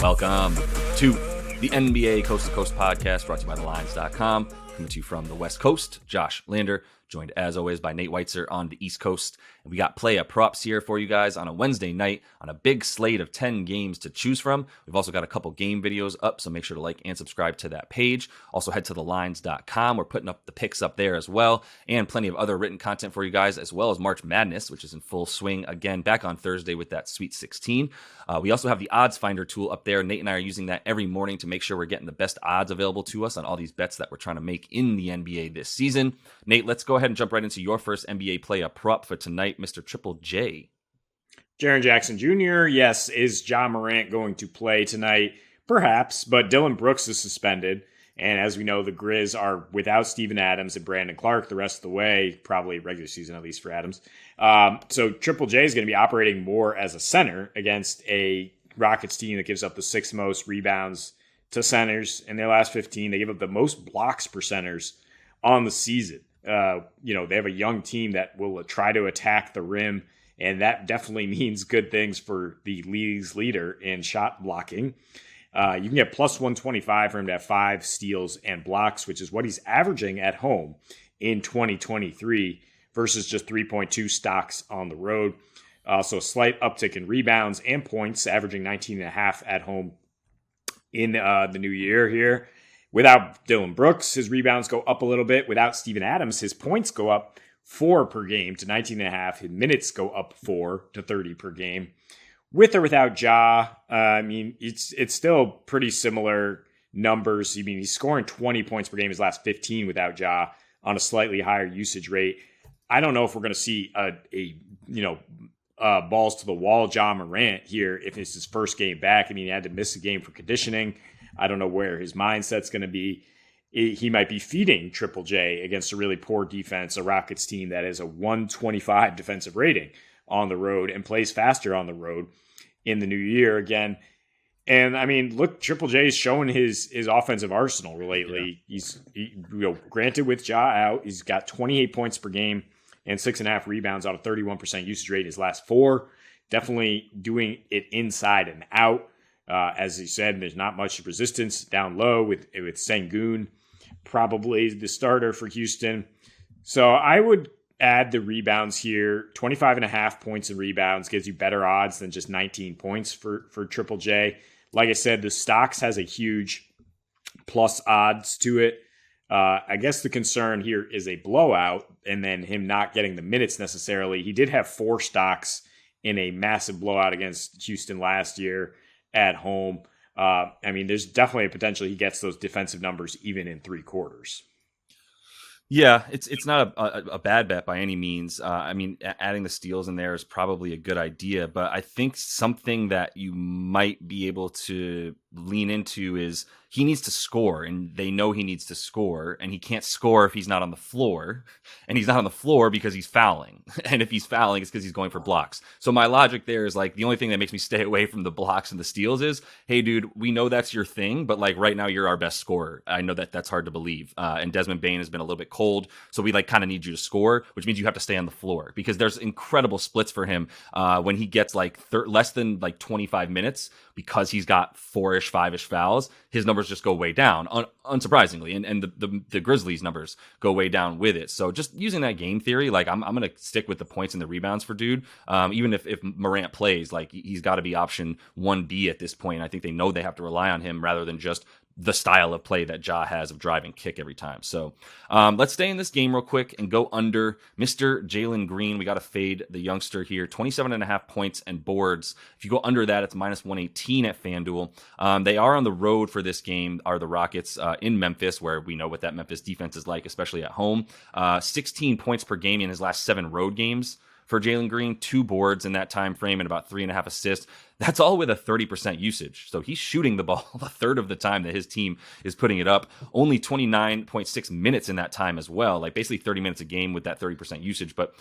Welcome to the NBA Coast to Coast podcast brought to you by thelines.com. Coming to you from the West Coast, Josh Lander, joined as always by Nate Weitzer on the East Coast. And we got play props here for you guys on a Wednesday night on a big slate of 10 games to choose from. We've also got a couple game videos up, so make sure to like and subscribe to that page. Also head to thelines.com. We're putting up the picks up there as well, and plenty of other written content for you guys, as well as March Madness, which is in full swing again back on Thursday with that Sweet 16. We also have the odds finder tool up there. Nate and I are using that every morning to make sure we're getting the best odds available to us on all these bets that we're trying to make in the NBA this season. Nate, let's go ahead and jump right into your first NBA play prop for tonight, Mr. Triple J. Jaren Jackson Jr., yes. Is Ja Morant going to play tonight? Perhaps, but Dylan Brooks is suspended. And as we know, the Grizz are without Steven Adams and Brandon Clark the rest of the way, probably regular season at least for Adams. So Triple J is going to be operating more as a center against a Rockets team that gives up the sixth most rebounds to centers in their last 15. They give up the most blocks per centers on the season. They have a young team that will try to attack the rim, and that definitely means good things for the league's leader in shot blocking. You can get plus 125 for him to have 5 steals and blocks, which is what he's averaging at home in 2023 versus just 3.2 stocks on the road. So a slight uptick in rebounds and points, averaging 19.5 at home in the new year here. Without Dylan Brooks, his rebounds go up a little bit. Without Steven Adams, his points go up 4 per game to 19.5. His minutes go up 4 to 30 per game. With or without Ja, it's still pretty similar numbers. he's scoring 20 points per game his last 15 without Ja on a slightly higher usage rate. I don't know if we're going to see balls to the wall Ja Morant here if it's his first game back. He had to miss a game for conditioning. I don't know where his mindset's going to be. He might be feeding Triple J against a really poor defense, a Rockets team that is a 125 defensive rating on the road and plays faster on the road in the new year again. And look, Triple J is showing his offensive arsenal lately. Yeah. Granted with Ja out, he's got 28 points per game and 6.5 rebounds on a 31% usage rate in his last 4. Definitely doing it inside and out. As he said, there's not much resistance down low with Sengun, probably the starter for Houston. So I would add the rebounds here. 25.5 points and rebounds gives you better odds than just 19 points for Triple J. Like I said, the stocks has a huge plus odds to it. I guess the concern here is a blowout and then him not getting the minutes necessarily. He did have 4 stocks in a massive blowout against Houston last year at home. There's definitely a potential he gets those defensive numbers even in 3 quarters. Yeah, it's not a bad bet by any means. Adding the steals in there is probably a good idea, but I think something that you might be able to lean into is he needs to score, and they know he needs to score, and he can't score if he's not on the floor, and he's not on the floor because he's fouling. And if he's fouling, it's because he's going for blocks. So my logic there is the only thing that makes me stay away from the blocks and the steals is, hey, dude, we know that's your thing, but right now you're our best scorer. I know that that's hard to believe. And Desmond Bane has been a little bit cold, so we kind of need you to score, which means you have to stay on the floor because there's incredible splits for him when he gets less than 25 minutes because he's got 4-ish, 5-ish fouls. His numbers just go way down, unsurprisingly, and the Grizzlies' numbers go way down with it. So just using that game theory, I'm going to stick with the points and the rebounds for dude. Even if Morant plays, he's got to be option 1B at this point. I think they know they have to rely on him rather than just the style of play that Ja has of drive and kick every time. So let's stay in this game real quick and go under Mr. Jalen Green. We got to fade the youngster here. 27.5 points and boards. If you go under that, it's minus 118 at FanDuel. They are on the road for this game, are the Rockets in Memphis, where we know what that Memphis defense is like, especially at home. 16 points per game in his last 7 road games for Jalen Green, 2 boards in that time frame and about 3.5 assists. That's all with a 30% usage. So he's shooting the ball a third of the time that his team is putting it up. Only 29.6 minutes in that time as well. Basically 30 minutes a game with that 30% usage, but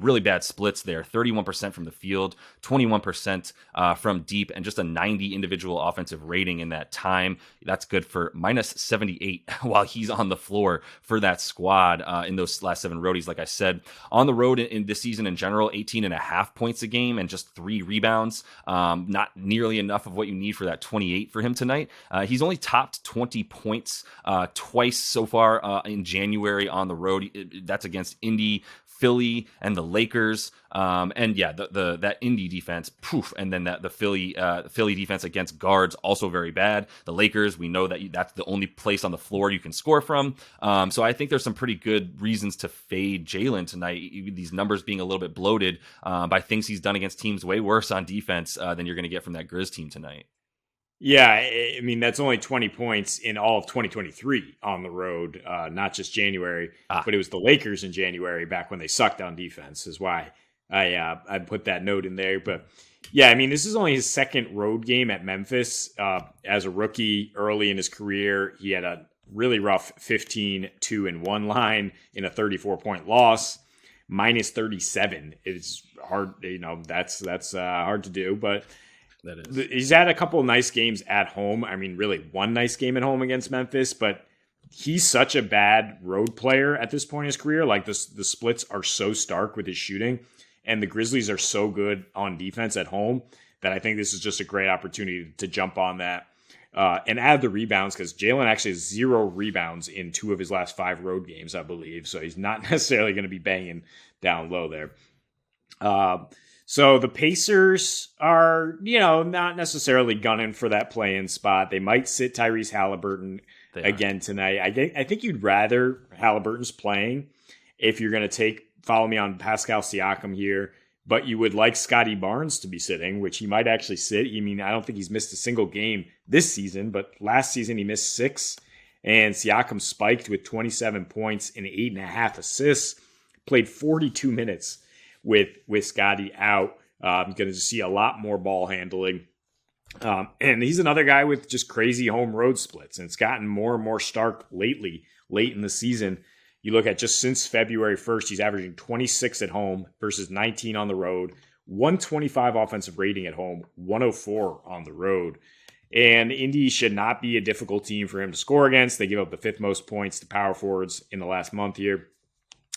really bad splits there. 31% from the field, 21% from deep, and just a 90 individual offensive rating in that time. That's good for minus 78 while he's on the floor for that squad in those last 7 roadies. Like I said, on the road in this season in general, 18.5 points a game and just 3 rebounds. Not nearly enough of what you need for that 28 for him tonight. He's only topped 20 points twice so far in January on the road. That's against Indy, Philly, and the Lakers. And yeah, that Indy defense, poof, and then the Philly defense against guards, also very bad. The Lakers, we know that's the only place on the floor you can score from. So I think there's some pretty good reasons to fade Jalen tonight. These numbers being a little bit bloated by things he's done against teams way worse on defense than you're going to get from that Grizz team tonight. Yeah, I mean, that's only 20 points in all of 2023 on the road, not just January, but it was the Lakers in January back when they sucked on defense is why I put that note in there. But yeah, I mean, this is only his second road game at Memphis. As a rookie early in his career, he had a really rough 15-2-1 line in a 34-point loss, minus 37. It's hard, that's hard to do, but that is. He's had a couple of nice games at home. I mean, really one nice game at home against Memphis, but he's such a bad road player at this point in his career. Like the splits are so stark with his shooting, and the Grizzlies are so good on defense at home that I think this is just a great opportunity to jump on that and add the rebounds, because Jalen actually has 0 rebounds in 2 of his last 5 road games, I believe. So he's not necessarily going to be banging down low there. So the Pacers are, not necessarily gunning for that play-in spot. They might sit Tyrese Halliburton again tonight. I think you'd rather Halliburton's playing if you're going to follow me on Pascal Siakam here, but you would like Scotty Barnes to be sitting, which he might actually sit. I mean, I don't think he's missed a single game this season, but last season he missed 6, and Siakam spiked with 27 points and 8.5 assists, played 42 minutes with Scotty out. I'm going to see a lot more ball handling. And he's another guy with just crazy home road splits. And it's gotten more and more stark lately, late in the season. You look at just since February 1st, he's averaging 26 at home versus 19 on the road, 125 offensive rating at home, 104 on the road. And Indy should not be a difficult team for him to score against. They give up the 5th most points to power forwards in the last month here.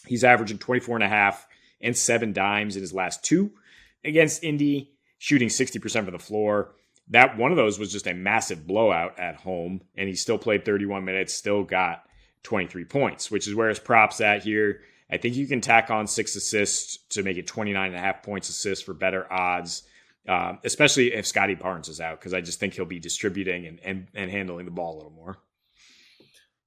He's averaging 24.5 and 7 dimes in his last 2 against Indy, shooting 60% from the floor. That one of those was just a massive blowout at home, and he still played 31 minutes, still got 23 points, which is where his props at here. I think you can tack on 6 assists to make it 29.5 points assists for better odds, especially if Scotty Barnes is out, because I just think he'll be distributing and handling the ball a little more.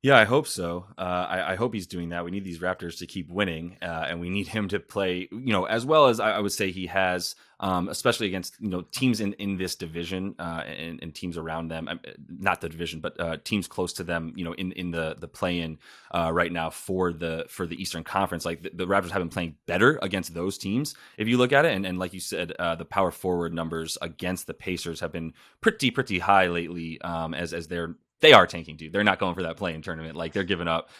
Yeah, I hope so. I hope he's doing that. We need these Raptors to keep winning, and we need him to play, as well as I would say he has, especially against, teams in this division and teams around them. Not the division, but teams close to them, in the play-in right now for the Eastern Conference. Like the Raptors have been playing better against those teams, if you look at it. And like you said, the power forward numbers against the Pacers have been pretty high lately, as they are tanking, dude. They're not going for that play-in tournament. Like, they're giving up.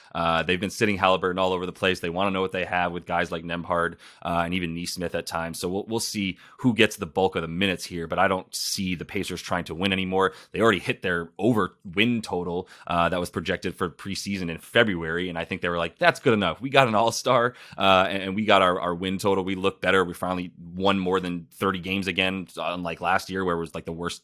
They've been sitting Halliburton all over the place. They want to know what they have with guys like Nembhard and even Nesmith at times. So we'll see who gets the bulk of the minutes here. But I don't see the Pacers trying to win anymore. They already hit their over-win total that was projected for preseason in February. And I think they were like, that's good enough. We got an all-star and we got our win total. We look better. We finally won more than 30 games again, unlike last year where it was like the worst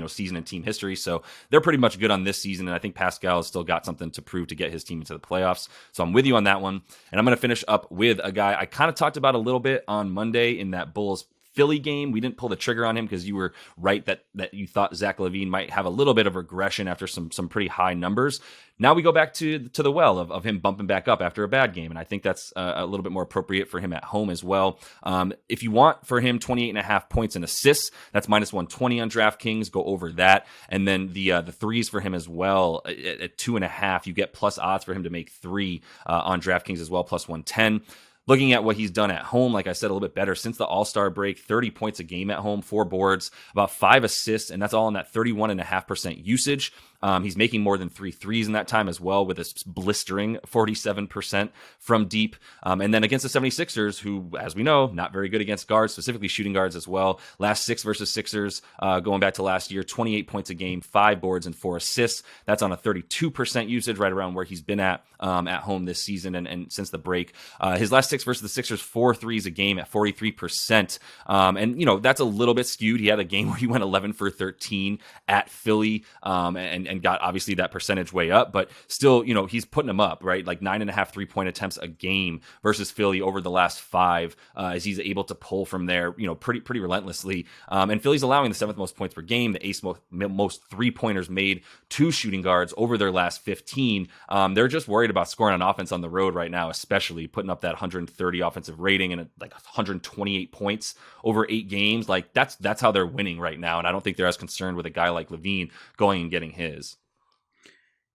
season in team history. So they're pretty much good on this season, and I think Pascal has still got something to prove to get his team into the playoffs. So I'm with you on that one, and I'm going to finish up with a guy I kind of talked about a little bit on Monday in that Bulls Philly game. We didn't pull the trigger on him because you were right that you thought Zach Lavine might have a little bit of regression after some pretty high numbers. Now we go back to the well of him bumping back up after a bad game, and I think that's a little bit more appropriate for him at home as well. If you want for him 28.5 points and assists, that's minus 120 on DraftKings. Go over that, and then the threes for him as well at 2.5. You get plus odds for him to make 3 on DraftKings as well, plus 110. Looking at what he's done at home, like I said, a little bit better since the All-Star break, 30 points a game at home, 4 boards, about 5 assists, and that's all in that 31.5% usage. He's making more than 3 threes in that time as well, with a blistering 47% from deep. And then against the 76ers, who, as we know, not very good against guards, specifically shooting guards as well. Last 6 versus Sixers, going back to last year, 28 points a game, 5 boards and 4 assists. That's on a 32% usage, right around where he's been at home this season and since the break. His last 6 versus the Sixers, 4 threes a game at 43%. And, you know, that's a little bit skewed. He had a game where he went 11 for 13 at Philly and got obviously that percentage way up, but still, you know, he's putting them up, right? Like 9.5 3-point attempts a game versus Philly over the last 5, as he's able to pull from there, you know, pretty relentlessly. And Philly's allowing the 7th most points per game, the 8th most 3-pointers made to shooting guards over their last 15. They're just worried about scoring on offense on the road right now, especially putting up that 130 offensive rating and like 128 points over 8 games. Like that's how they're winning right now. And I don't think they're as concerned with a guy like Lavine going and getting his.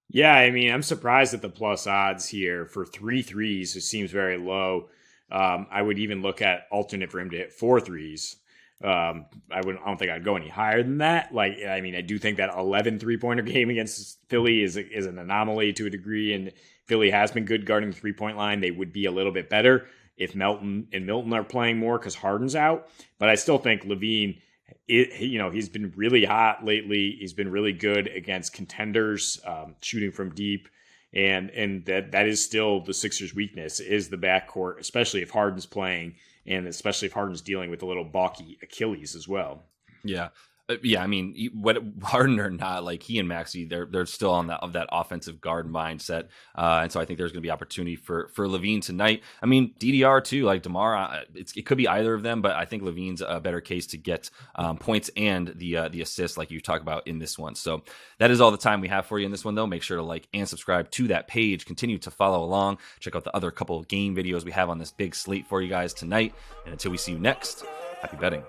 Yeah, I mean, I'm surprised at the plus odds here for 3 threes. It seems very low. I would even look at alternate for him to hit 4 threes. I don't think I'd go any higher than that. Like, I mean, I do think that 11 3-pointer game against Philly is an anomaly to a degree, and Philly has been good guarding the 3-point line. They would be a little bit better if Melton and Milton are playing more because Harden's out. But I still think Lavine, he's been really hot lately. He's been really good against contenders, shooting from deep. And that is still the Sixers' weakness is the backcourt, especially if Harden's playing and especially if Harden's dealing with a little balky Achilles as well. Yeah. Yeah, I mean, what Harden or not, like he and Maxey, they're still on that offensive guard mindset, and so I think there's going to be opportunity for Lavine tonight. I mean, DDR too, like DeMar, it could be either of them, but I think Lavine's a better case to get points and the assists, like you talk about in this one. So that is all the time we have for you in this one, though. Make sure to like and subscribe to that page. Continue to follow along. Check out the other couple of game videos we have on this big slate for you guys tonight. And until we see you next, happy betting.